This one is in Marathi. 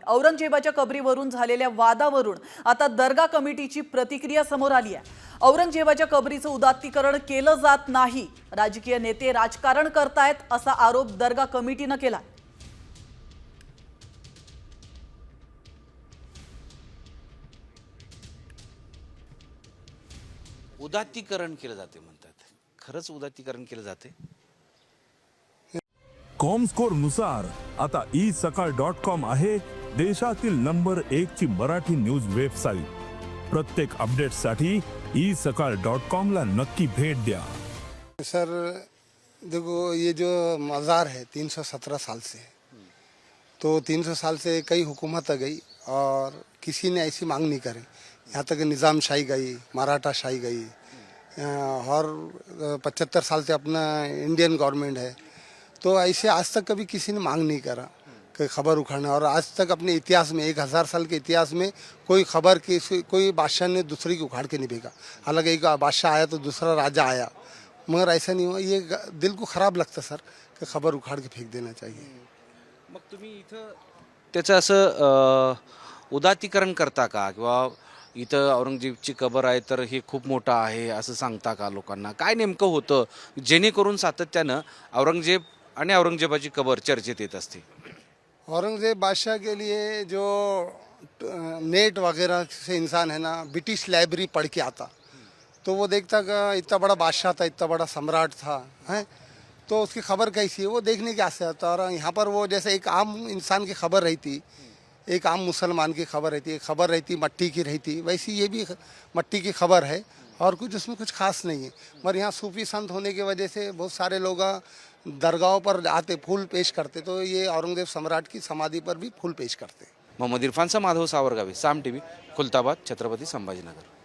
औरंगजेबाच्या कबरीवरून झालेल्या वादावरून आता दर्गा कमिटीची प्रतिक्रिया समोर आली आहे। औरंगजेबाच्या कबरीचं उदात्तीकरण केलं जात नाही, राजकीय नेते राजकारण करतायत असा आरोप दर्गा कमिटीनं केला। उदात्तीकरण केलं जाते म्हणतात, खरंच उदात्तीकरण केलं जाते? कॉमस्कोर नुसार आता isakal.com आहे देशातील नंबर 1 ची मराठी न्यूज वेबसाईट। प्रत्येक अपडेटसाठी isakal.com ला नक्की भेट द्या। सर देखो, ये जो मज़ार है 317 साल से, तो 300 साल से कई हुकूमत गई और किसी ने ऐसी मांग नहीं करी। यहाँ तक निज़ाम शाही गई, मराठा शाही गई, और 75 साल से अपना इंडियन गवर्नमेंट है, तो ऐसे आज तक कभी किसी ने मांग नहीं करा कि खबर उखाड़ना। और आज तक अपने इतिहास में 1000 साल के इतिहास में कोई खबर की कोई बादशाह ने दूसरे की उखाड़ के नहीं फेंका। हालांकि एक बादशाह आया तो दूसरा राजा आया, मगर ऐसा नहीं हुआ। ये दिल को ख़राब लगता सर कि खबर उखाड़ के फेंक देना चाहिए। मग तुम्ही इथं त्याचं असं उदात्तीकरण करता का, किंवा इथं औरंगजेबची कबर आहे तर हे खूप मोठं आहे असं सांगता का लोकांना? काय नेमकं होतं जेणेकरून सातत्यानं औरंगजेब आणि औरंगजेबाची कबर चर्चेत येत असते? औरंगजेब बादशाह के लिए जो नेट वगैरह से इंसान है ना, ब्रिटिश लाइब्रेरी पढ़ के आता तो वो देखता कि इतना बड़ा बादशाह था, इतना बड़ा सम्राट था, हैं, तो उसकी खबर कैसी है वो देखने के आसे आता। और यहाँ पर वो जैसे एक आम इंसान की खबर रहती, एक आम मुसलमान की खबर रहती, एक खबर रहती मट्टी की रहती, वैसी ये भी मट्टी की खबर है और कुछ उसमें कुछ खास नहीं है। मगर यहाँ सूफी संत होने की वजह से बहुत सारे लोग दरगाहों पर आते, फूल पेश करते, तो ये औरंगजेब सम्राट की समाधि पर भी फूल पेश करते। मोहम्मद इरफानचा माधव सावरगावी, साम टीव्ही, खुलताबाद, छत्रपती संभाजीनगर।